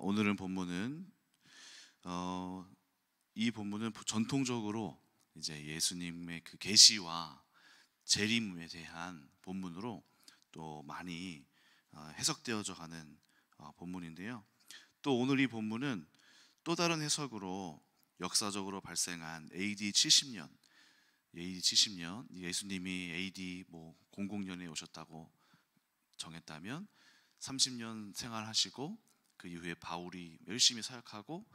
오늘은 본문은 이 본문은 전통적으로 이제 예수님의 그 계시와 재림에 대한 본문으로 또 많이 해석되어져 가는 본문인데요. 또 오늘 이 본문은 또 다른 해석으로 역사적으로 발생한 AD 70년, 예수님이 AD 00년에 오셨다고 정했다면 30년 생활하시고 그 이후에 바울이 열심히 사역하고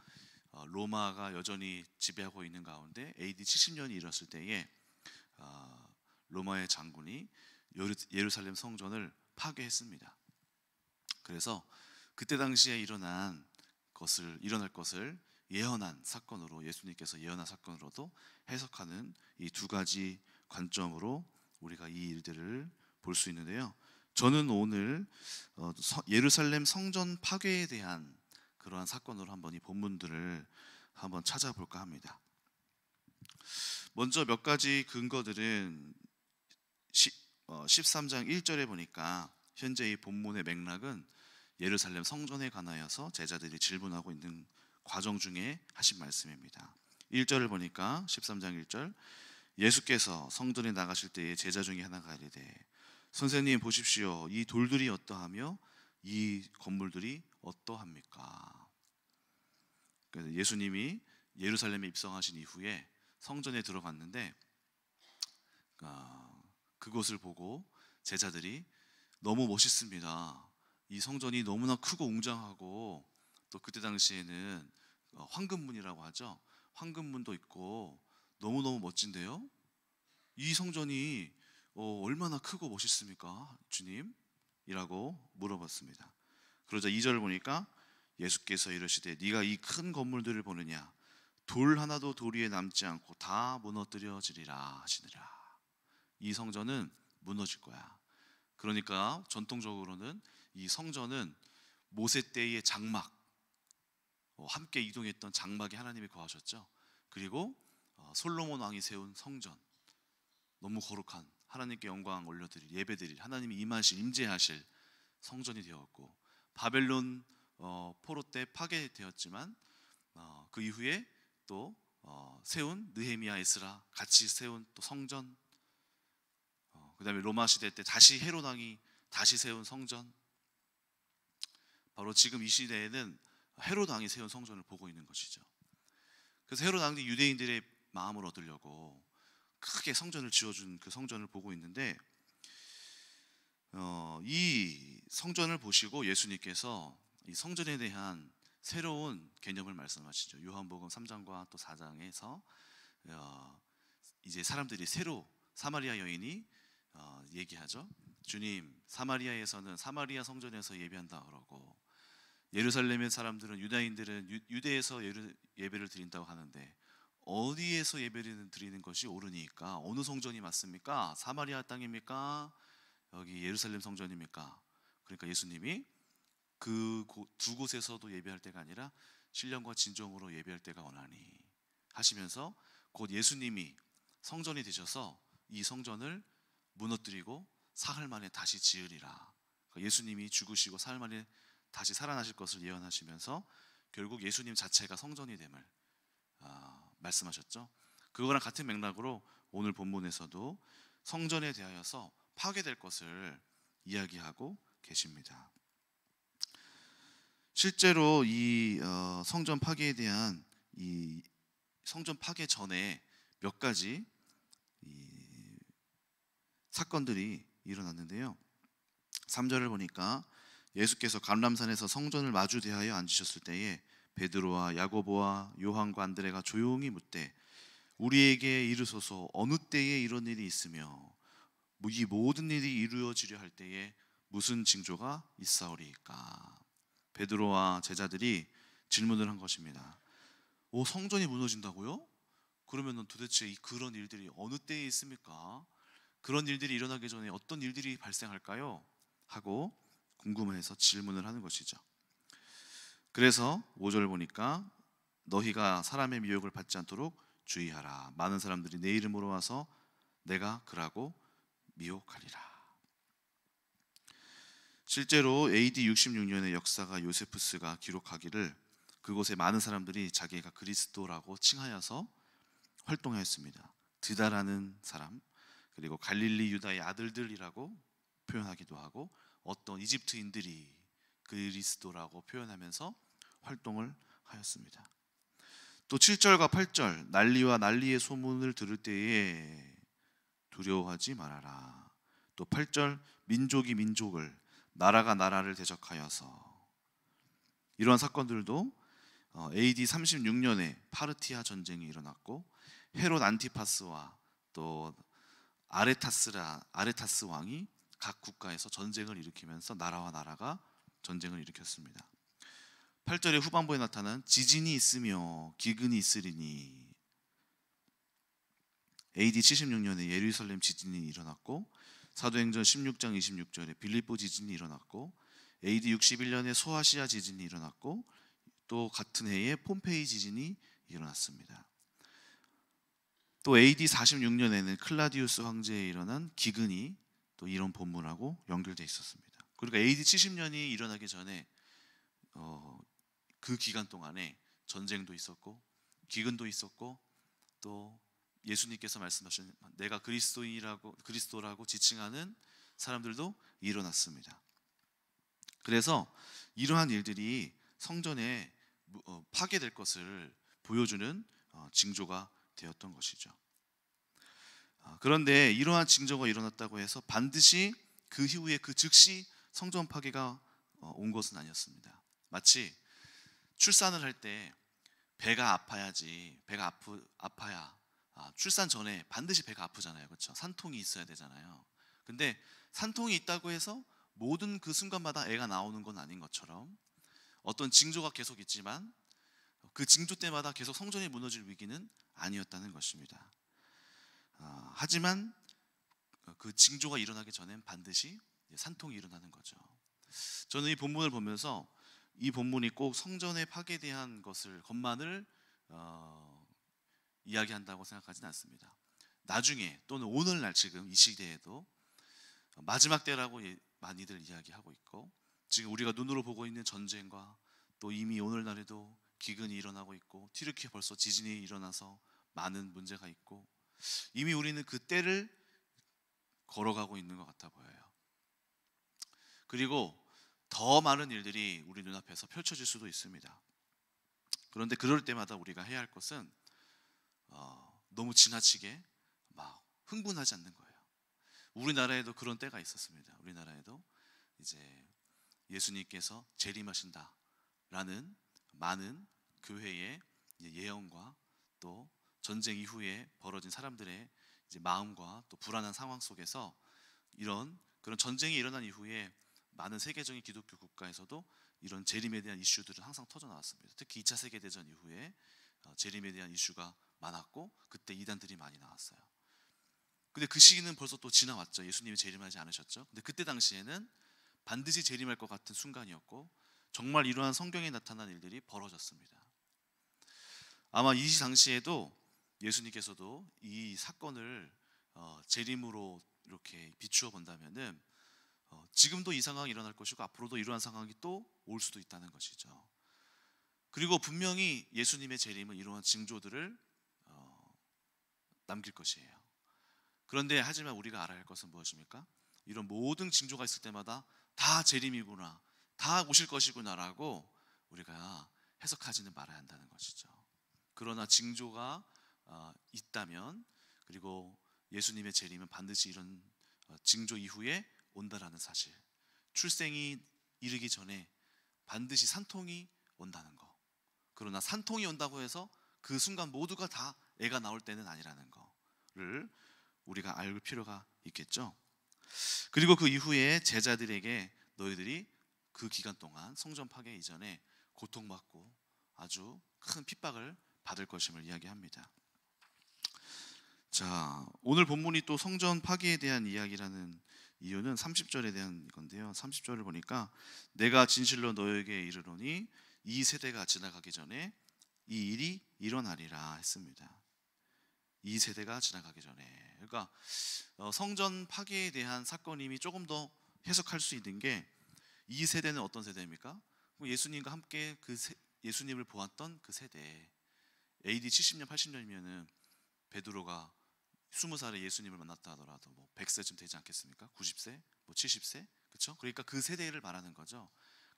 로마가 여전히 지배하고 있는 가운데 AD 70년이 일었을 때에 로마의 장군이 예루살렘 성전을 파괴했습니다. 그래서 그때 당시에 일어날 것을 예언한 사건으로, 예수님께서 예언한 사건으로도 해석하는 이 두 가지 관점으로 우리가 이 일들을 볼 수 있는데요. 저는 오늘 예루살렘 성전 파괴에 대한 그러한 사건으로 한번 이 본문들을 한번 찾아볼까 합니다. 먼저 몇 가지 근거들은 13장 1절에 보니까 현재 이 본문의 맥락은 예루살렘 성전에 관하여서 제자들이 질문하고 있는 과정 중에 하신 말씀입니다. 1절을 보니까 13장 1절, 예수께서 성전에 나가실 때에 제자 중에 하나가 이르되 선생님 보십시오, 이 돌들이 어떠하며 이 건물들이 어떠합니까? 그래서 예수님이 예루살렘에 입성하신 이후에 성전에 들어갔는데 그곳을 보고 제자들이 너무 멋있습니다. 이 성전이 너무나 크고 웅장하고 또 그때 당시에는 황금문이라고 하죠. 황금문도 있고 너무너무 멋진데요. 이 성전이 얼마나 크고 멋있습니까, 주님? 이라고 물어봤습니다. 그러자 2절을 보니까 예수께서 이르시되 네가 이 큰 건물들을 보느냐, 돌 하나도 돌 위에 남지 않고 다 무너뜨려지리라 하시니라. 이 성전은 무너질 거야. 그러니까 전통적으로는 이 성전은 모세 때의 장막, 함께 이동했던 장막에 하나님이 거하셨죠. 그리고 솔로몬 왕이 세운 성전, 너무 거룩한 하나님께 영광 올려드릴, 예배드릴, 하나님이 임재하실 성전이 되었고, 바벨론 포로 때 파괴되었지만 그 이후에 또 세운 느헤미야, 에스라 같이 세운 또 성전, 그 다음에 로마 시대 때 다시 헤롯 왕이 다시 세운 성전, 바로 지금 이 시대에는 헤롯 왕이 세운 성전을 보고 있는 것이죠. 그래서 헤롯 왕이 유대인들의 마음을 얻으려고 크게 성전을 지어준 그 성전을 보고 있는데, 이 성전을 보시고 예수님께서 이 성전에 대한 새로운 개념을 말씀하시죠. 요한복음 3장과 또 4장에서 이제 사람들이 새로, 사마리아 여인이 얘기하죠. 주님, 사마리아에서는 사마리아 성전에서 예배한다 그러고, 예루살렘의 사람들은, 유다인들은 유대에서 예배를 드린다고 하는데 어디에서 예배를 드리는 것이 옳으니까? 어느 성전이 맞습니까? 사마리아 땅입니까? 여기 예루살렘 성전입니까? 그러니까 예수님이 그 두 곳에서도 예배할 때가 아니라 신령과 진정으로 예배할 때가 원하니 하시면서 곧 예수님이 성전이 되셔서 이 성전을 무너뜨리고 사흘 만에 다시 지으리라. 그러니까 예수님이 죽으시고 사흘 만에 다시 살아나실 것을 예언하시면서 결국 예수님 자체가 성전이 됨을 말씀하셨죠. 그거랑 같은 맥락으로 오늘 본문에서도 성전에 대하여서 파괴될 것을 이야기하고 계십니다. 실제로 이 성전 파괴에 대한 이 성전 파괴 전에 몇 가지 사건들이 일어났는데요. 3절을 보니까 예수께서 감람산에서 성전을 마주 대하여 앉으셨을 때에 베드로와 야고보와 요한과 안드레가 조용히 묻되 우리에게 이르소서 어느 때에 이런 일이 있으며 이 모든 일이 이루어지려 할 때에 무슨 징조가 있사오리이까? 베드로와 제자들이 질문을 한 것입니다. 성전이 무너진다고요? 그러면 도대체 그런 일들이 어느 때에 있습니까? 그런 일들이 일어나기 전에 어떤 일들이 발생할까요? 하고 궁금해서 질문을 하는 것이죠. 그래서 5절 보니까 너희가 사람의 미혹을 받지 않도록 주의하라. 많은 사람들이 내 이름으로 와서 내가 그라고 미혹하리라. 실제로 AD 66년의 역사가 요세푸스가 기록하기를 그곳에 많은 사람들이 자기가 그리스도라고 칭하여서 활동하였습니다. 드다라는 사람, 그리고 갈릴리 유다의 아들들이라고 표현하기도 하고, 어떤 이집트인들이 그리스도라고 표현하면서 활동을 하였습니다. 또 7절과 8절, 난리와 난리의 소문을 들을 때에 두려워하지 말아라. 또 8절, 민족이 민족을, 나라가 나라를 대적하여서. 이러한 사건들도 AD 36년에 파르티아 전쟁이 일어났고, 헤롯 안티파스와 또 아레타스 왕이 각 국가에서 전쟁을 일으키면서 나라와 나라가 전쟁을 일으켰습니다. 8절의 후반부에 나타난 지진이 있으며 기근이 있으리니, AD 76년에 예루살렘 지진이 일어났고, 사도행전 16장 26절에 빌립보 지진이 일어났고, AD 61년에 소아시아 지진이 일어났고, 또 같은 해에 폼페이 지진이 일어났습니다. 또 AD 46년에는 클라디우스 황제에 일어난 기근이 또 이런 본문하고 연결되어 있었습니다. 그리고 AD 70년이 일어나기 전에 그 기간 동안에 전쟁도 있었고 기근도 있었고, 또 예수님께서 말씀하신 내가 그리스도라고 지칭하는 사람들도 일어났습니다. 그래서 이러한 일들이 성전에 파괴될 것을 보여주는 징조가 되었던 것이죠. 그런데 이러한 징조가 일어났다고 해서 반드시 그 이후에 그 즉시 성전 파괴가 온 것은 아니었습니다. 마치 출산을 할 때 배가 아파야지, 아파야 출산 전에 반드시 배가 아프잖아요. 그렇죠? 산통이 있어야 되잖아요. 근데 산통이 있다고 해서 모든 그 순간마다 애가 나오는 건 아닌 것처럼 어떤 징조가 계속 있지만 그 징조 때마다 계속 성전이 무너질 위기는 아니었다는 것입니다. 하지만 그 징조가 일어나기 전엔 반드시 산통이 일어나는 거죠. 저는 이 본문을 보면서 이 본문이 꼭 성전의 파괴에 대한 것만을 이야기한다고 생각하지는 않습니다. 나중에 또는 오늘날 지금 이 시대에도 마지막 때라고 많이들 이야기하고 있고, 지금 우리가 눈으로 보고 있는 전쟁과 또 이미 오늘날에도 기근이 일어나고 있고 튀르키예 벌써 지진이 일어나서 많은 문제가 있고, 이미 우리는 그 때를 걸어가고 있는 것 같아 보여요. 그리고 더 많은 일들이 우리 눈앞에서 펼쳐질 수도 있습니다. 그런데 그럴 때마다 우리가 해야 할 것은 너무 지나치게 막 흥분하지 않는 거예요. 우리나라에도 그런 때가 있었습니다. 우리나라에도 이제 예수님께서 재림하신다라는 많은 교회의 예언과 또 전쟁 이후에 벌어진 사람들의 이제 마음과 또 불안한 상황 속에서 그런 전쟁이 일어난 이후에 많은 세계적인 기독교 국가에서도 이런 재림에 대한 이슈들은 항상 터져 나왔습니다. 특히 2차 세계대전 이후에 재림에 대한 이슈가 많았고 그때 이단들이 많이 나왔어요. 근데 그 시기는 벌써 또 지나왔죠. 예수님이 재림하지 않으셨죠. 근데 그때 당시에는 반드시 재림할 것 같은 순간이었고 정말 이러한 성경에 나타난 일들이 벌어졌습니다. 아마 이 당시에도 예수님께서도 이 사건을 재림으로 이렇게 비추어 본다면은 지금도 이 상황이 일어날 것이고 앞으로도 이러한 상황이 또 올 수도 있다는 것이죠. 그리고 분명히 예수님의 재림은 이러한 징조들을 남길 것이에요. 그런데 하지만 우리가 알아야 할 것은 무엇입니까? 이런 모든 징조가 있을 때마다 다 재림이구나, 다 오실 것이구나라고 우리가 해석하지는 말아야 한다는 것이죠. 그러나 징조가 있다면, 그리고 예수님의 재림은 반드시 이런 징조 이후에 온다라는 사실, 출생이 이르기 전에 반드시 산통이 온다는 거. 그러나 산통이 온다고 해서 그 순간 모두가 다 애가 나올 때는 아니라는 거를 우리가 알 필요가 있겠죠. 그리고 그 이후에 제자들에게 너희들이 그 기간 동안 성전 파괴 이전에 고통받고 아주 큰 핍박을 받을 것임을 이야기합니다. 자, 오늘 본문이 또 성전 파괴에 대한 이야기라는 이유는 30절에 대한 건데요. 30절을 보니까 내가 진실로 너에게 이르노니 이 세대가 지나가기 전에 이 일이 일어나리라 했습니다. 이 세대가 지나가기 전에. 그러니까 성전 파괴에 대한 사건임이 조금 더 해석할 수 있는 게 이 세대는 어떤 세대입니까? 예수님과 함께 예수님을 보았던 그 세대. AD 70년 80년이면은 베드로가 20살에 예수님을 만났다 하더라도 뭐 100세쯤 되지 않겠습니까? 90세, 뭐 70세, 그렇죠? 그러니까 그 세대를 말하는 거죠.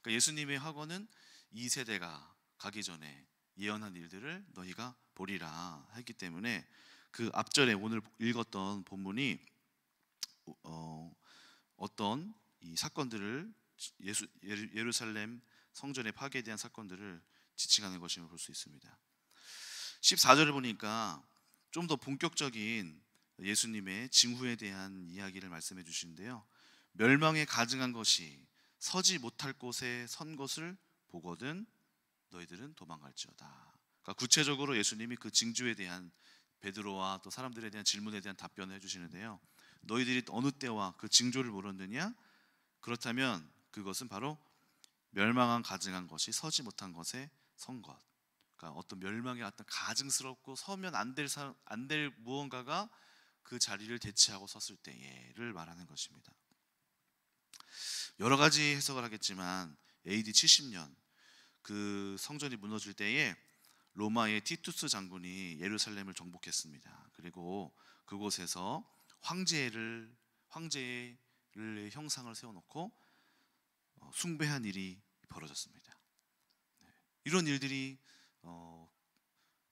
그러니까 예수님의 학원은 이 세대가 가기 전에 예언한 일들을 너희가 보리라 했기 때문에 그 앞절에 오늘 읽었던 본문이 어떤 이 사건들을 예루살렘 성전의 파괴에 대한 사건들을 지칭하는 것임을 볼 수 있습니다. 14절을 보니까 좀 더 본격적인 예수님의 징후에 대한 이야기를 말씀해 주시는데요. 멸망에 가증한 것이 서지 못할 곳에 선 것을 보거든 너희들은 도망갈지어다. 그러니까 구체적으로 예수님이 그 징조에 대한 베드로와 또 사람들에 대한 질문에 대한 답변을 해주시는데요. 너희들이 어느 때와 그 징조를 물었느냐? 그렇다면 그것은 바로 멸망한 가증한 것이 서지 못한 것에 선 것. 그러니까 어떤 멸망의 어떤 가증스럽고 서면 안 될 무언가가 그 자리를 대체하고 섰을 때를 말하는 것입니다. 여러 가지 해석을 하겠지만 AD 70년 그 성전이 무너질 때에 로마의 티투스 장군이 예루살렘을 정복했습니다. 그리고 그곳에서 황제의 형상을 세워놓고 숭배한 일이 벌어졌습니다. 이런 일들이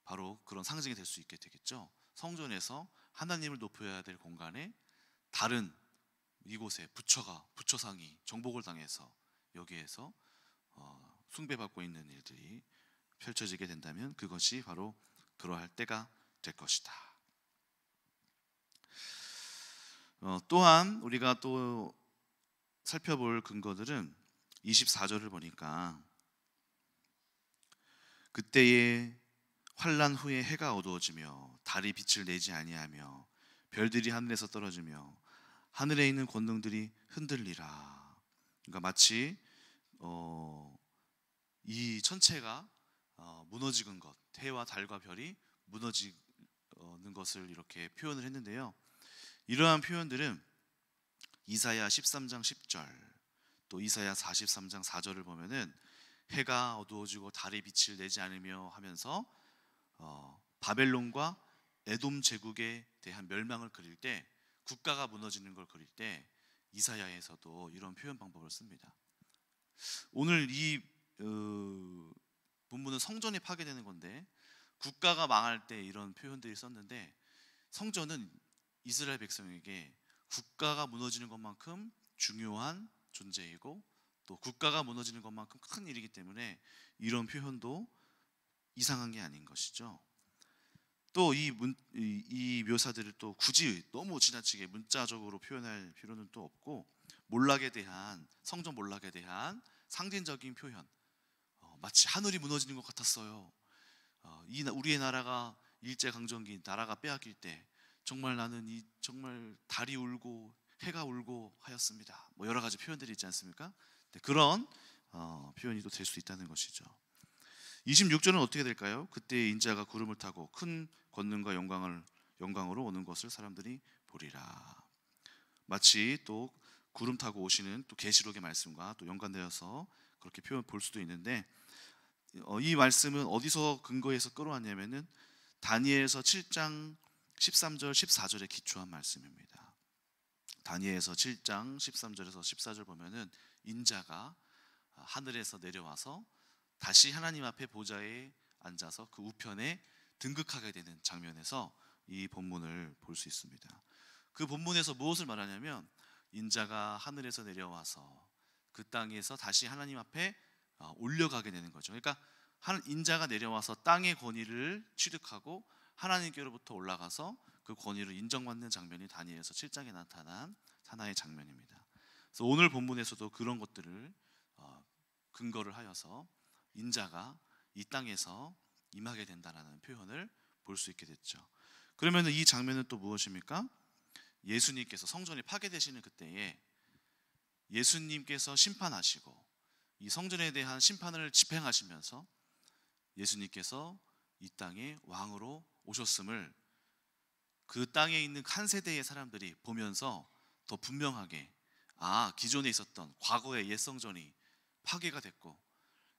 바로 그런 상징이 될 수 있게 되겠죠. 성전에서 하나님을 높여야 될 공간에 다른 이곳에 부처상이 정복을 당해서 여기에서 숭배받고 있는 일들이 펼쳐지게 된다면 그것이 바로 그러할 때가 될 것이다. 또한 우리가 또 살펴볼 근거들은 24절을 보니까 그때에 환난 후에 해가 어두워지며 달이 빛을 내지 아니하며 별들이 하늘에서 떨어지며 하늘에 있는 권능들이 흔들리라. 그러니까 마치 이 천체가 무너지는 것, 해와 달과 별이 무너지는 것을 이렇게 표현을 했는데요. 이러한 표현들은 이사야 13장 10절 또 이사야 43장 4절을 보면은 해가 어두워지고 달이 빛을 내지 않으며 하면서 바벨론과 에돔 제국에 대한 멸망을 그릴 때, 국가가 무너지는 걸 그릴 때 이사야에서도 이런 표현 방법을 씁니다. 오늘 이 본문은 성전이 파괴되는 건데 국가가 망할 때 이런 표현들이 썼는데, 성전은 이스라엘 백성에게 국가가 무너지는 것만큼 중요한 존재이고 또 국가가 무너지는 것만큼 큰 일이기 때문에 이런 표현도 이상한 게 아닌 것이죠. 또 이 묘사들을 또 굳이 너무 지나치게 문자적으로 표현할 필요는 또 없고, 성전 몰락에 대한 상징적인 표현, 마치 하늘이 무너지는 것 같았어요. 우리의 나라가 일제강점기 나라가 빼앗길 때 정말 나는 정말 달이 울고 해가 울고 하였습니다. 뭐 여러 가지 표현들이 있지 않습니까? 그런 표현이 또 될 수 있다는 것이죠. 26절은 어떻게 될까요? 그때 인자가 구름을 타고 큰 권능과 영광으로 오는 것을 사람들이 보리라. 마치 또 구름 타고 오시는 또 계시록의 말씀과 또 연관되어서 그렇게 표현 볼 수도 있는데, 이 말씀은 어디서 근거해서 끌어왔냐면은 다니엘서 7장 13절 14절에 기초한 말씀입니다. 다니엘서 7장 13절에서 14절 보면은 인자가 하늘에서 내려와서 다시 하나님 앞에 보좌에 앉아서 그 우편에 등극하게 되는 장면에서 이 본문을 볼 수 있습니다. 그 본문에서 무엇을 말하냐면 인자가 하늘에서 내려와서 그 땅에서 다시 하나님 앞에 올려가게 되는 거죠. 그러니까 인자가 내려와서 땅의 권위를 취득하고 하나님께로부터 올라가서 그 권위를 인정받는 장면이 다니엘서 7장에 나타난 하나의 장면입니다. 그래서 오늘 본문에서도 그런 것들을 근거를 하여서 인자가 이 땅에서 임하게 된다라는 표현을 볼 수 있게 됐죠. 그러면 이 장면은 또 무엇입니까? 예수님께서 성전이 파괴되시는 그때에 예수님께서 심판하시고 이 성전에 대한 심판을 집행하시면서 예수님께서 이 땅에 왕으로 오셨음을 그 땅에 있는 한 세대의 사람들이 보면서 더 분명하게 기존에 있었던 과거의 옛 성전이 파괴가 됐고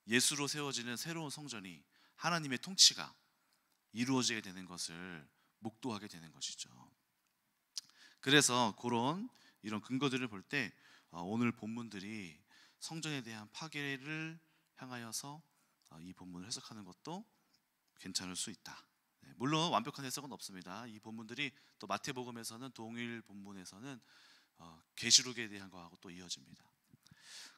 예수로 세워지는 새로운 성전이 하나님의 통치가 이루어지게 되는 것을 목도하게 되는 것이죠. 그래서 이런 근거들을 볼 때 오늘 본문들이 성전에 대한 파괴를 향하여서 이 본문을 해석하는 것도 괜찮을 수 있다. 물론 완벽한 해석은 없습니다. 이 본문들이 또 마태복음에서는 동일 본문에서는 계시록에 대한 거하고 또 이어집니다.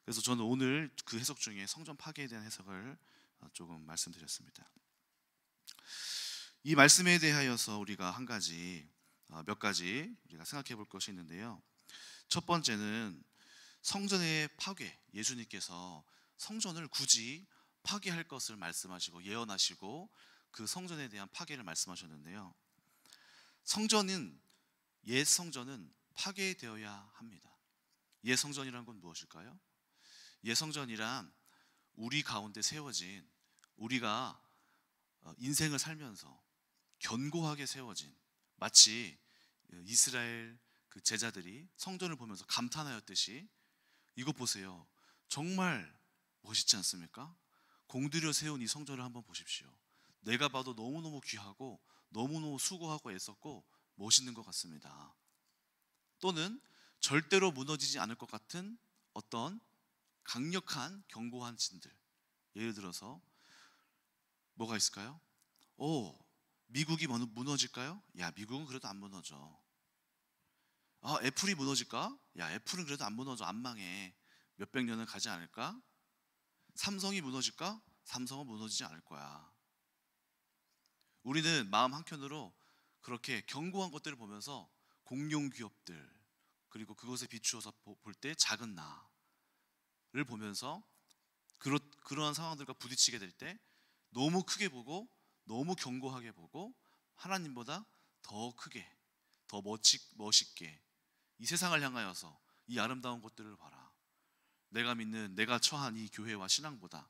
그래서 저는 오늘 그 해석 중에 성전 파괴에 대한 해석을 조금 말씀드렸습니다. 이 말씀에 대하여서 우리가 몇 가지 우리가 생각해 볼 것이 있는데요. 첫 번째는 성전의 파괴, 예수님께서 성전을 굳이 파괴할 것을 말씀하시고 예언하시고 그 성전에 대한 파괴를 말씀하셨는데요. 옛 성전은 파괴되어야 합니다. 옛 성전이란 건 무엇일까요? 옛 성전이란 우리 가운데 세워진, 우리가 인생을 살면서 견고하게 세워진, 마치 이스라엘 그 제자들이 성전을 보면서 감탄하였듯이, 이것 보세요, 정말 멋있지 않습니까? 공들여 세운 이 성전을 한번 보십시오. 내가 봐도 너무너무 귀하고 너무너무 수고하고 애썼고 멋있는 것 같습니다. 또는 절대로 무너지지 않을 것 같은 어떤 강력한 견고한 진들, 예를 들어서 뭐가 있을까요? 미국이 무너질까요? 야, 미국은 그래도 안 무너져. 애플이 무너질까? 야, 애플은 그래도 안 무너져, 안 망해. 몇백 년은 가지 않을까? 삼성이 무너질까? 삼성은 무너지지 않을 거야. 우리는 마음 한켠으로 그렇게 견고한 것들을 보면서 공룡 기업들, 그리고 그것에 비추어서 볼 때 작은 나를 보면서 그러한 상황들과 부딪히게 될 때 너무 크게 보고 너무 견고하게 보고 하나님보다 더 크게, 더 멋있게 이 세상을 향하여서 이 아름다운 것들을 봐라. 내가 처한 이 교회와 신앙보다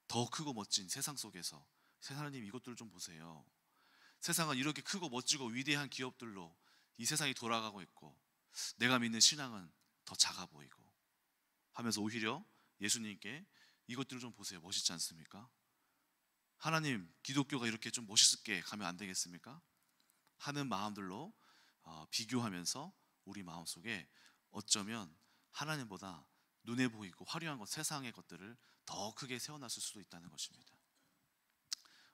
더 크고 멋진 세상 속에서 하나님, 이것들을 좀 보세요. 세상은 이렇게 크고 멋지고 위대한 기업들로 이 세상이 돌아가고 있고 내가 믿는 신앙은 더 작아 보이고 하면서 오히려 예수님께 이것들을 좀 보세요, 멋있지 않습니까? 하나님, 기독교가 이렇게 좀 멋있게 가면 안 되겠습니까? 하는 마음들로 비교하면서 우리 마음속에 어쩌면 하나님보다 눈에 보이고 화려한 것, 세상의 것들을 더 크게 세워놨을 수도 있다는 것입니다.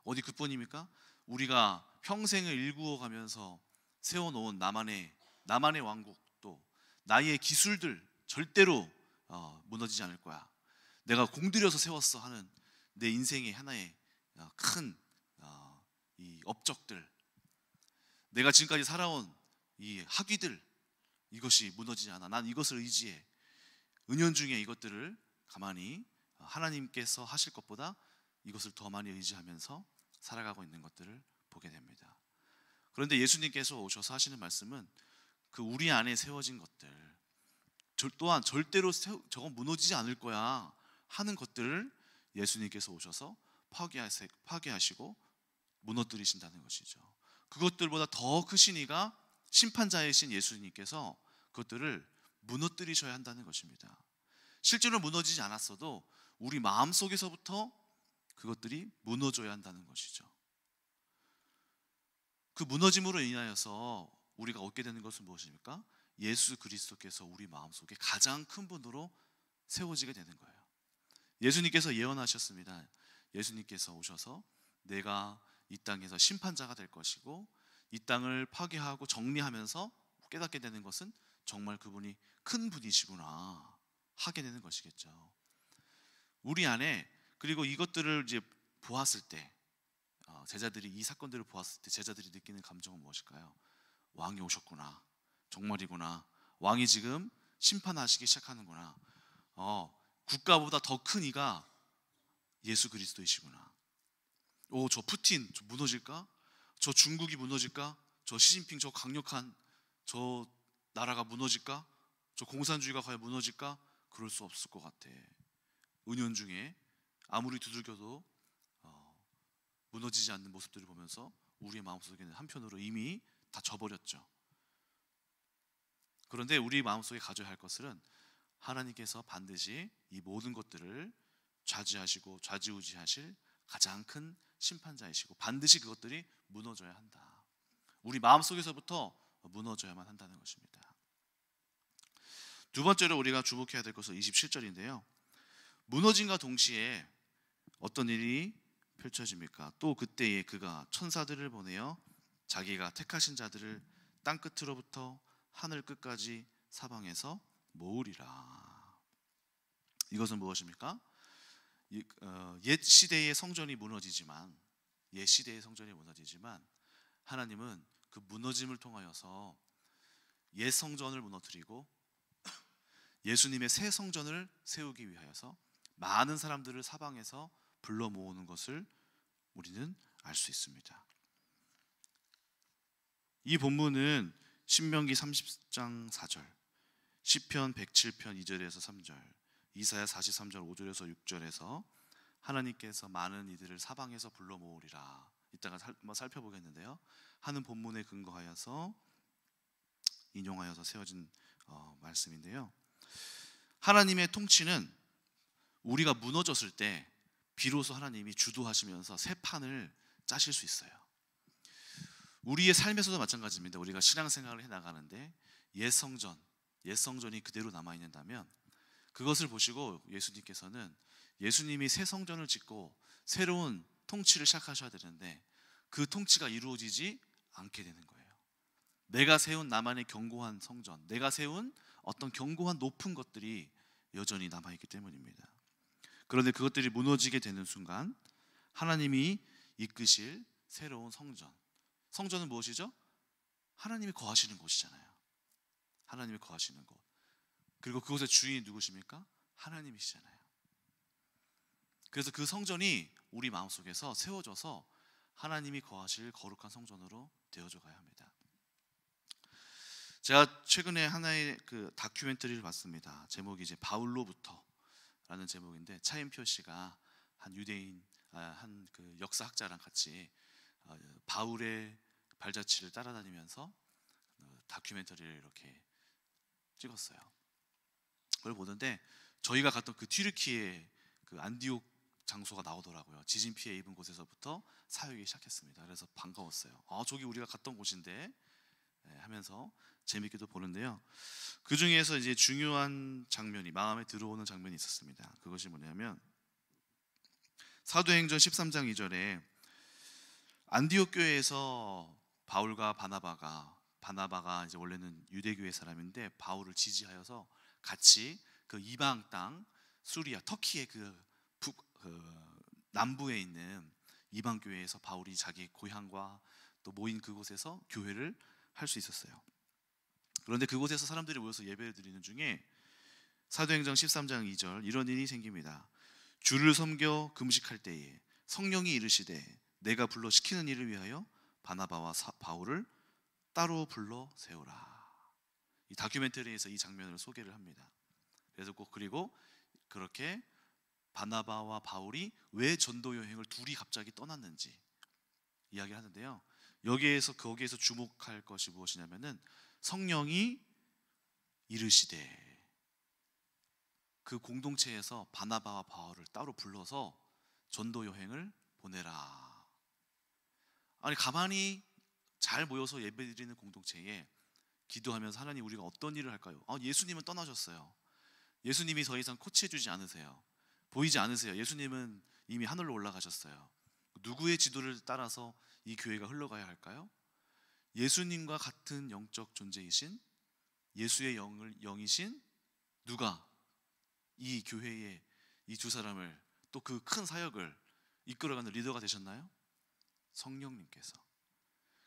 어디 그뿐입니까? 우리가 평생을 일구어 가면서 세워놓은 나만의 왕국, 또 나의 기술들 절대로 무너지지 않을 거야. 내가 공들여서 세웠어 하는 내 인생의 하나의 큰 이 업적들, 내가 지금까지 살아온 이 학위들, 이것이 무너지지 않아. 난 이것을 의지해. 은연중에 이것들을 가만히 하나님께서 하실 것보다 이것을 더 많이 의지하면서 살아가고 있는 것들을 보게 됩니다. 그런데 예수님께서 오셔서 하시는 말씀은 그 우리 안에 세워진 것들 또한 절대로 저건 무너지지 않을 거야 하는 것들을 예수님께서 오셔서 파괴하시고 무너뜨리신다는 것이죠. 그것들보다 더 크신 이가 심판자이신 예수님께서 그것들을 무너뜨리셔야 한다는 것입니다. 실제로 무너지지 않았어도 우리 마음속에서부터 그것들이 무너져야 한다는 것이죠. 그 무너짐으로 인하여서 우리가 얻게 되는 것은 무엇입니까? 예수 그리스도께서 우리 마음속에 가장 큰 분으로 세워지게 되는 거예요. 예수님께서 예언하셨습니다. 예수님께서 오셔서 내가 이 땅에서 심판자가 될 것이고 이 땅을 파괴하고 정리하면서 깨닫게 되는 것은 정말 그분이 큰 분이시구나 하게 되는 것이겠죠. 우리 안에, 그리고 이것들을 이제 보았을 때 제자들이 이 사건들을 보았을 때 제자들이 느끼는 감정은 무엇일까요? 왕이 오셨구나, 정말이구나, 왕이 지금 심판하시기 시작하는구나, 국가보다 더 큰 이가 예수 그리스도이시구나. 저 푸틴 저 무너질까? 저 중국이 무너질까? 저 시진핑 저 강력한 저 나라가 무너질까? 저 공산주의가 과연 무너질까? 그럴 수 없을 것 같아. 은연중에 아무리 두들겨도 무너지지 않는 모습들을 보면서 우리의 마음속에는 한편으로 이미 다 져버렸죠. 그런데 우리 마음속에 가져야 할 것은 하나님께서 반드시 이 모든 것들을 좌지하시고 좌지우지하실 가장 큰 심판자이시고 반드시 그것들이 무너져야 한다. 우리 마음속에서부터 무너져야만 한다는 것입니다. 두 번째로 우리가 주목해야 될 것은 27절인데요. 무너짐과 동시에 어떤 일이 펼쳐집니까? 또 그때에 그가 천사들을 보내어 자기가 택하신 자들을 땅 끝으로부터 하늘 끝까지 사방에서 모으리라. 이것은 무엇입니까? 옛 시대의 성전이 무너지지만 하나님은 그 무너짐을 통하여서 옛 성전을 무너뜨리고 예수님의 새 성전을 세우기 위하여서 많은 사람들을 사방에서 불러 모으는 것을 우리는 알 수 있습니다. 이 본문은 신명기 30장 4절, 시편 107편 2절에서 3절, 이사야 43절 5절에서 6절에서 하나님께서 많은 이들을 사방에서 불러 모으리라, 이따가 한번 살펴보겠는데요, 하는 본문에 근거하여서 인용하여서 세워진 말씀인데요, 하나님의 통치는 우리가 무너졌을 때 비로소 하나님이 주도하시면서 새 판을 짜실 수 있어요. 우리의 삶에서도 마찬가지입니다. 우리가 신앙생활을 해나가는데 옛 성전이 그대로 남아있는다면 그것을 보시고 예수님께서는 예수님이 새 성전을 짓고 새로운 통치를 시작하셔야 되는데 그 통치가 이루어지지 않게 되는 거예요. 내가 세운 나만의 견고한 성전, 내가 세운 어떤 견고한 높은 것들이 여전히 남아있기 때문입니다. 그런데 그것들이 무너지게 되는 순간 하나님이 이끄실 새로운 성전은 무엇이죠? 하나님이 거하시는 곳이잖아요. 하나님이 거하시는 곳. 그리고 그곳의 주인이 누구십니까? 하나님이시잖아요. 그래서 그 성전이 우리 마음속에서 세워져서 하나님이 거하실 거룩한 성전으로 되어져 가야 합니다. 제가 최근에 하나의 그 다큐멘터리를 봤습니다. 제목이 이제 바울로부터라는 제목인데, 차인표 씨가 한 유대인 한 그 역사학자랑 같이 바울의 발자취를 따라다니면서 다큐멘터리를 이렇게 찍었어요. 그걸 보는데 저희가 갔던 그 튀르키예 그 안디옥 장소가 나오더라고요. 지진 피해 입은 곳에서부터 사역이 시작했습니다. 그래서 반가웠어요. 저기 우리가 갔던 곳인데 하면서 재밌게도 보는데요. 그 중에서 이제 중요한 장면이, 마음에 들어오는 장면이 있었습니다. 그것이 뭐냐면 사도행전 13장 2절에 안디옥 교회에서 바울과 바나바가 이제 원래는 유대교회 사람인데 바울을 지지하여서 같이 그 이방 땅 수리아, 터키의 그 남부에 있는 이방 교회에서 바울이 자기 고향과 또 모인 그곳에서 교회를 할 수 있었어요. 그런데 그곳에서 사람들이 모여서 예배를 드리는 중에 사도행전 13장 2절 이런 일이 생깁니다. 주를 섬겨 금식할 때에 성령이 이르시되 내가 불러 시키는 일을 위하여 바나바와 바울을 따로 불러 세우라. 이 다큐멘터리에서 이 장면을 소개를 합니다. 그래서 그리고 그렇게 바나바와 바울이 왜 전도 여행을 둘이 갑자기 떠났는지 이야기를 하는데요. 거기에서 주목할 것이 무엇이냐면은 성령이 이르시되, 그 공동체에서 바나바와 바울을 따로 불러서 전도 여행을 보내라. 아니, 가만히 잘 모여서 예배드리는 공동체에 기도하면서 하나님, 우리가 어떤 일을 할까요? 예수님은 떠나셨어요. 예수님이 더 이상 코치해주지 않으세요. 보이지 않으세요. 예수님은 이미 하늘로 올라가셨어요. 누구의 지도를 따라서 이 교회가 흘러가야 할까요? 예수님과 같은 영적 존재이신 예수의 영이신 누가 이 교회의 이 두 사람을, 또 그 큰 사역을 이끌어가는 리더가 되셨나요?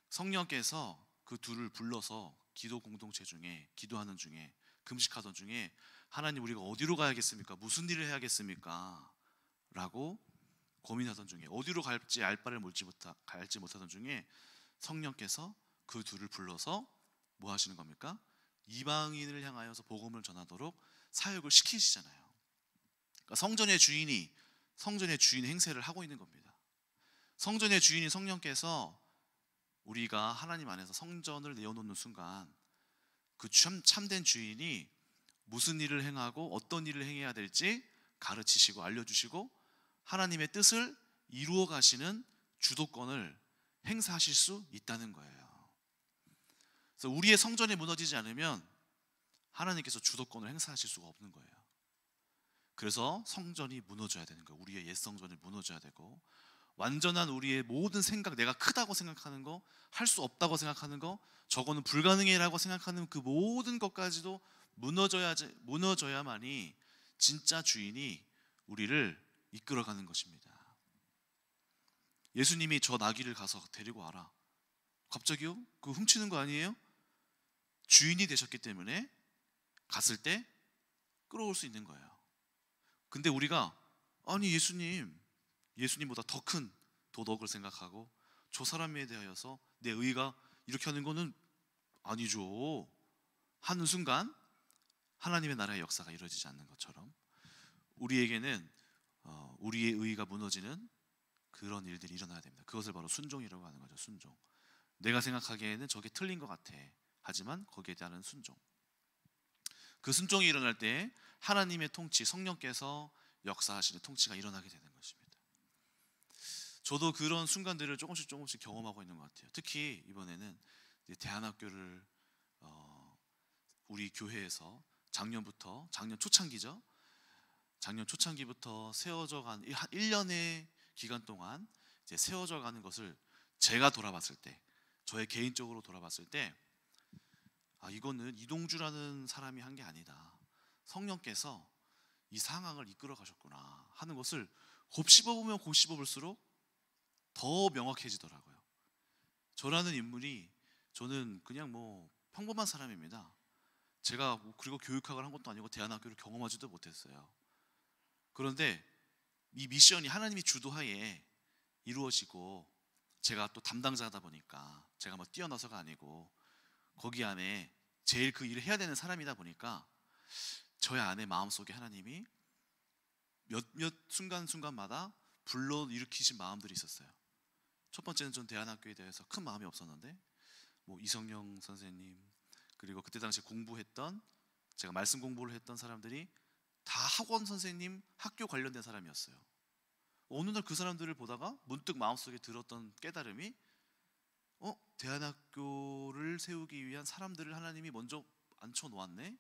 성령께서 그 둘을 불러서 기도 공동체 중에, 기도하는 중에, 금식하던 중에 하나님, 우리가 어디로 가야겠습니까? 무슨 일을 해야겠습니까? 라고 고민하던 중에, 어디로 갈지 알바를 갈지 못하던 중에 성령께서 그 둘을 불러서 뭐 하시는 겁니까? 이방인을 향하여서 복음을 전하도록 사역을 시키시잖아요. 그러니까 성전의 주인이 행세를 하고 있는 겁니다. 성전의 주인인 성령께서 우리가 하나님 안에서 성전을 내어놓는 순간 그 참된 주인이 무슨 일을 행하고 어떤 일을 행해야 될지 가르치시고 알려주시고 하나님의 뜻을 이루어 가시는 주도권을 행사하실 수 있다는 거예요. 그래서 우리의 성전이 무너지지 않으면 하나님께서 주도권을 행사하실 수가 없는 거예요. 그래서 성전이 무너져야 되는 거예요. 우리의 옛 성전이 무너져야 되고, 완전한 우리의 모든 생각, 내가 크다고 생각하는 거, 할 수 없다고 생각하는 거, 저거는 불가능해라고 생각하는 그 모든 것까지도 무너져야만이 진짜 주인이 우리를 이끌어가는 것입니다. 예수님이 저 나귀를 가서 데리고 와라. 갑자기요? 그거 훔치는 거 아니에요? 주인이 되셨기 때문에 갔을 때 끌어올 수 있는 거예요. 근데 우리가 아니 예수님보다 더 큰 도덕을 생각하고 저 사람에 대하여서 내 의가 이렇게 하는 거는 아니죠 하는 순간 하나님의 나라의 역사가 이루어지지 않는 것처럼 우리에게는 우리의 의가 무너지는 그런 일들이 일어나야 됩니다. 그것을 바로 순종이라고 하는 거죠. 순종. 내가 생각하기에는 저게 틀린 것 같아. 하지만 거기에 대한 순종. 그 순종이 일어날 때 하나님의 통치, 성령께서 역사하시는 통치가 일어나게 되는 것입니다. 저도 그런 순간들을 조금씩 경험하고 있는 것 같아요. 특히 이번에는 대안학교를 우리 교회에서 작년 초창기죠. 작년 초창기부터 세워져 간 1년의 기간 동안 이제 세워져 가는 것을 제가 돌아봤을 때, 저의 개인적으로 돌아봤을 때, 이거는 이동주라는 사람이 한 게 아니다. 성령께서 이 상황을 이끌어 가셨구나 하는 것을 곱씹어보면 곱씹어볼수록 더 명확해지더라고요. 저라는 인물이, 저는 그냥 평범한 사람입니다. 제가 그리고 교육학을 한 것도 아니고 대안학교를 경험하지도 못했어요. 그런데 이 미션이 하나님이 주도하에 이루어지고, 제가 또 담당자다 보니까 제가 뛰어나서가 아니고 거기 안에 제일 그 일을 해야 되는 사람이다 보니까 저의 안에 마음속에 하나님이 몇몇 순간순간마다 불러일으키신 마음들이 있었어요. 첫 번째는 전 대안학교에 대해서 큰 마음이 없었는데 이성영 선생님, 그리고 그때 당시 공부했던, 제가 말씀 공부를 했던 사람들이 다 학원 선생님, 학교 관련된 사람이었어요. 어느 날 그 사람들을 보다가 문득 마음속에 들었던 깨달음이 대안학교를 세우기 위한 사람들을 하나님이 먼저 앉혀놓았네?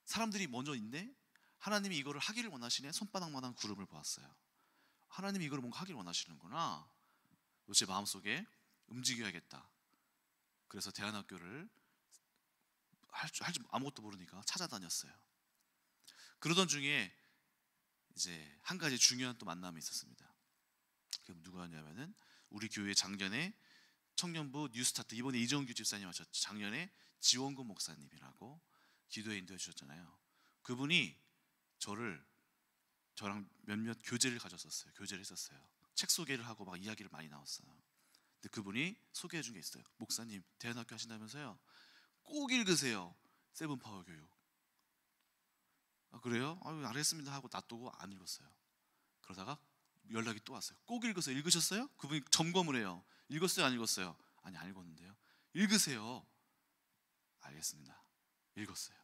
사람들이 먼저 있네? 하나님이 이거를 하기를 원하시네? 손바닥만한 구름을 보았어요. 하나님이 이걸 뭔가 하기를 원하시는구나. 제 마음속에 움직여야겠다. 그래서 대안학교를 아무것도 모르니까 찾아다녔어요. 그러던 중에 이제 한 가지 중요한 또 만남이 있었습니다. 그게 누구였냐면은 우리 교회 작년에 청년부 뉴스타트, 이번에 이정규 집사님 하셨죠. 작년에 지원근 목사님이라고 기도에 인도해 주셨잖아요. 그분이 저랑 몇몇 교제를 가졌었어요. 교제를 했었어요. 책 소개를 하고 막 이야기를 많이 나눴어요. 근데 그분이 소개해 준 게 있어요. 목사님 대안학교 하신다면서요? 꼭 읽으세요. 세븐파워 교육. 그래요? 알겠습니다 하고 놔두고 안 읽었어요. 그러다가 연락이 또 왔어요. 꼭 읽으세요. 읽으셨어요? 그분이 점검을 해요. 읽었어요? 안 읽었어요? 아니, 안 읽었는데요. 읽으세요. 알겠습니다. 읽었어요.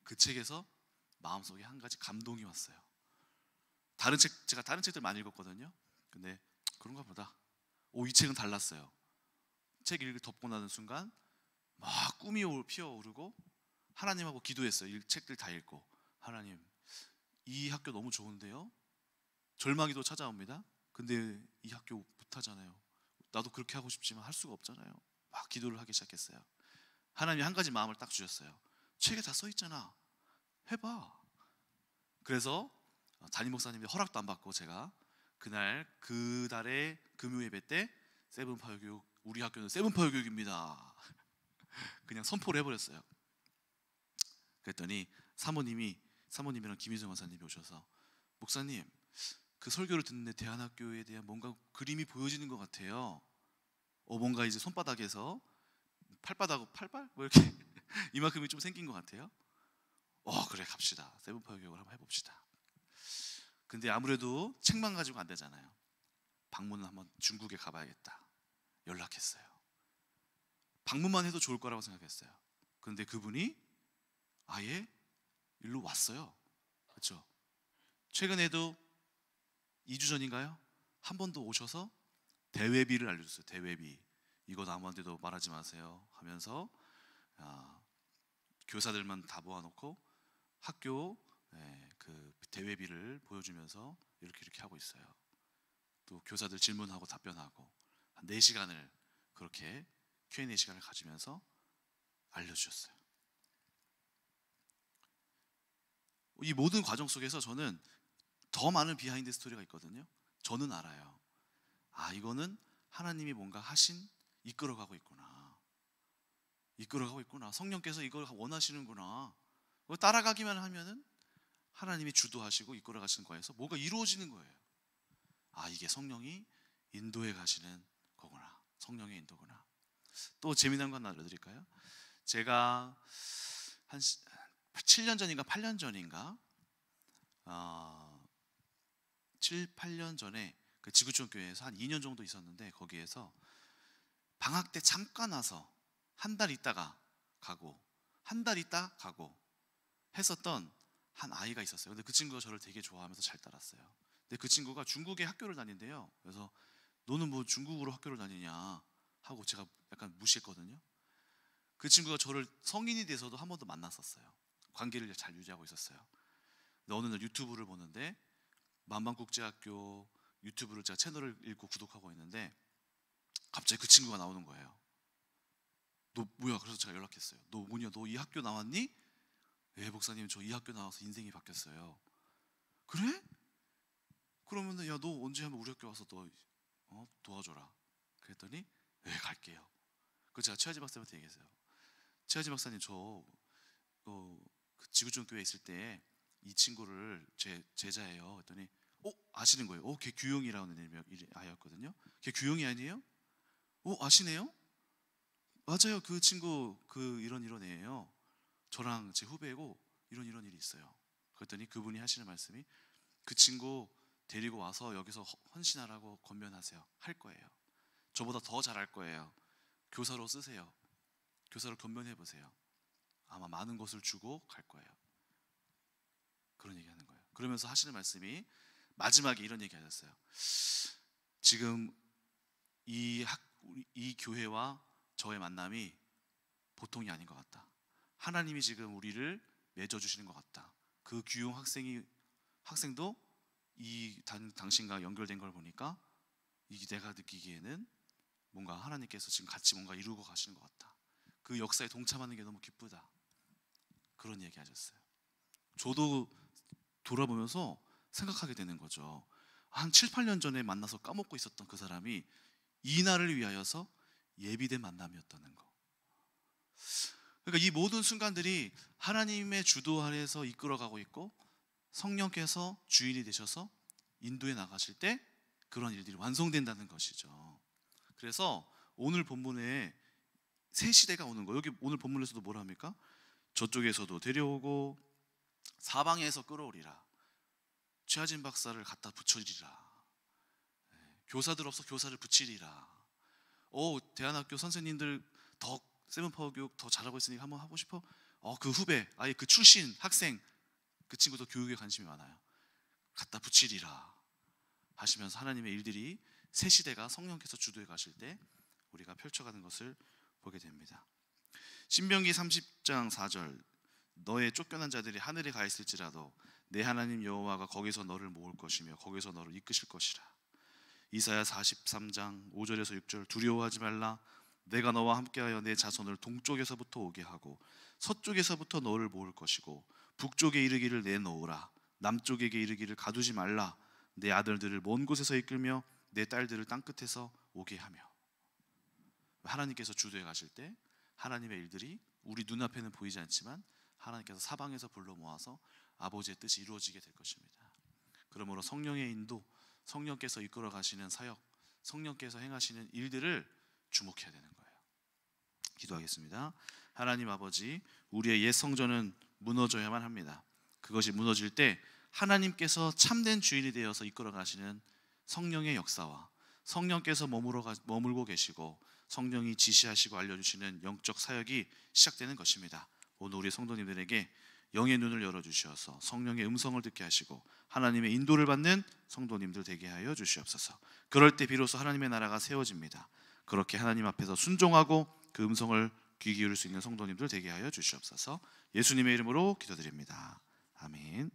그 책에서 마음속에 한 가지 감동이 왔어요. 제가 다른 책들 많이 읽었거든요. 근데 그런가 보다. 이 책은 달랐어요. 책 덮고 나는 순간 막 꿈이 피어오르고 하나님하고 기도했어요. 책들 다 읽고, 하나님, 이 학교 너무 좋은데요? 절망이 또 찾아옵니다. 근데 이 학교 못하잖아요. 나도 그렇게 하고 싶지만 할 수가 없잖아요. 막 기도를 하기 시작했어요. 하나님이 한 가지 마음을 딱 주셨어요. 책에 다 써있잖아. 해봐. 그래서 담임 목사님이 허락도 안 받고 제가 그달의 금요 예배 때 세븐파워 교육, 우리 학교는 세븐파워 교육입니다. 그냥 선포를 해버렸어요. 그랬더니 사모님이랑 김희정 원사님이 오셔서, 목사님, 그 설교를 듣는데 대안학교에 대한 뭔가 그림이 보여지는 것 같아요. 뭔가 이제 손바닥에서 팔발? 이렇게 이만큼이 좀 생긴 것 같아요. 그래, 갑시다. 세븐파워 교육을 한번 해봅시다. 근데 아무래도 책만 가지고 안 되잖아요. 방문은 한번 중국에 가봐야겠다. 연락했어요. 방문만 해도 좋을 거라고 생각했어요. 그런데 그분이 아예 일로 왔어요. 그렇죠? 최근에도 2주 전인가요? 한 번 더 오셔서 대회비를 알려줬어요. 대회비. 이거 아무한테도 말하지 마세요 하면서 교사들만 다 모아놓고 학교 그 대회비를 보여주면서 이렇게 하고 있어요. 또 교사들 질문하고 답변하고 한 4시간을 그렇게 Q&A 시간을 가지면서 알려주셨어요. 이 모든 과정 속에서 저는 더 많은 비하인드 스토리가 있거든요. 저는 알아요. 이거는 하나님이 뭔가 이끌어가고 있구나. 성령께서 이걸 원하시는구나. 그걸 따라가기만 하면은 하나님이 주도하시고 이끌어가시는 거에서 뭐가 이루어지는 거예요. 이게 성령이 인도해 가시는 거구나. 성령의 인도구나. 또 재미난 거 하나 알려드릴까요? 제가 한 7년 전인가 8년 전인가 7, 8년 전에 그 지구촌 교회에서 한 2년 정도 있었는데, 거기에서 방학 때 잠깐 와서 한 달 있다가 가고 한 달 있다 가고 했었던 한 아이가 있었어요. 근데 그 친구가 저를 되게 좋아하면서 잘 따랐어요. 근데 그 친구가 중국에 학교를 다닌대요. 그래서 너는 뭐 중국으로 학교를 다니냐 하고 제가 약간 무시했거든요. 그 친구가 저를 성인이 돼서도 한 번도 만났었어요. 관계를 잘 유지하고 있었어요. 근데 어느 날 유튜브를 보는데 만방국제학교 유튜브를 제가 채널을 읽고 구독하고 있는데 갑자기 그 친구가 나오는 거예요. 너 뭐야? 그래서 제가 연락했어요. 너 뭐냐? 너 이 학교 나왔니? 예, 목사님 저 이 학교 나와서 인생이 바뀌었어요. 그래? 그러면은 야, 너 언제 한번 우리 학교 와서 너 도와줘라. 그랬더니 예, 갈게요. 그 제가 최하지 박사님한테 얘기했어요. 최하지 박사님 그 지구촌 교회에 있을 때 이 친구를 제 제자예요. 그랬더니 아시는 거예요. 걔 규영이라는 아이였거든요. 걔 규영이 아니에요? 아시네요? 맞아요. 그 친구 이런 애예요. 저랑 제 후배고 이런 일이 있어요. 그랬더니 그분이 하시는 말씀이 그 친구 데리고 와서 여기서 헌신하라고 권면하세요. 할 거예요. 저보다 더 잘할 거예요. 교사로 쓰세요. 교사로 권면해 보세요. 아마 많은 것을 주고 갈 거예요. 그런 얘기 하는 거예요. 그러면서 하시는 말씀이 마지막에 이런 얘기 하셨어요. 지금 이 교회와 저의 만남이 보통이 아닌 것 같다. 하나님이 지금 우리를 맺어주시는 것 같다. 그 규용 학생도 당신과 연결된 걸 보니까 내가 느끼기에는 뭔가 하나님께서 지금 같이 뭔가 이루고 가시는 것 같다. 그 역사에 동참하는 게 너무 기쁘다. 그런 얘기 하셨어요. 저도 돌아보면서 생각하게 되는 거죠. 한 7, 8년 전에 만나서 까먹고 있었던 그 사람이 이 날을 위하여서 예비된 만남이었다는 거. 그러니까 이 모든 순간들이 하나님의 주도 아래에서 이끌어가고 있고 성령께서 주인이 되셔서 인도해 나가실 때 그런 일들이 완성된다는 것이죠. 그래서 오늘 본문에 새 시대가 오는 거예요. 여기 오늘 본문에서도 뭐라 합니까? 저쪽에서도 데려오고 사방에서 끌어오리라. 최하진 박사를 갖다 붙여리라. 교사들 없어 교사를 붙이리라. 대안학교 선생님들 더 세븐파워 교육 더 잘하고 있으니까 한번 하고 싶어? 그 후배, 아예 그 출신 학생, 그 친구도 교육에 관심이 많아요. 갖다 붙이리라 하시면서 하나님의 일들이 새 시대가 성령께서 주도해 가실 때 우리가 펼쳐가는 것을 보게 됩니다. 신명기 30장 4절 너의 쫓겨난 자들이 하늘에 가 있을지라도 내 하나님 여호와가 거기서 너를 모을 것이며 거기서 너를 이끄실 것이라. 이사야 43장 5절에서 6절 두려워하지 말라. 내가 너와 함께하여 내 자손을 동쪽에서부터 오게 하고 서쪽에서부터 너를 모을 것이고 북쪽에 이르기를 내놓으라. 남쪽에게 이르기를 가두지 말라. 내 아들들을 먼 곳에서 이끌며 내 딸들을 땅끝에서 오게 하며. 하나님께서 주도해 가실 때 하나님의 일들이 우리 눈앞에는 보이지 않지만 하나님께서 사방에서 불러 모아서 아버지의 뜻이 이루어지게 될 것입니다. 그러므로 성령의 인도, 성령께서 이끌어 가시는 사역, 성령께서 행하시는 일들을 주목해야 되는 거예요. 기도하겠습니다. 하나님 아버지, 우리의 옛 성전은 무너져야만 합니다. 그것이 무너질 때 하나님께서 참된 주인이 되어서 이끌어 가시는 성령의 역사와 성령께서 머물고 계시고 성령이 지시하시고 알려주시는 영적 사역이 시작되는 것입니다. 오늘 우리 성도님들에게 영의 눈을 열어주시어서 성령의 음성을 듣게 하시고 하나님의 인도를 받는 성도님들 되게 하여 주시옵소서. 그럴 때 비로소 하나님의 나라가 세워집니다. 그렇게 하나님 앞에서 순종하고 그 음성을 귀 기울일 수 있는 성도님들 되게 하여 주시옵소서. 예수님의 이름으로 기도드립니다. 아멘.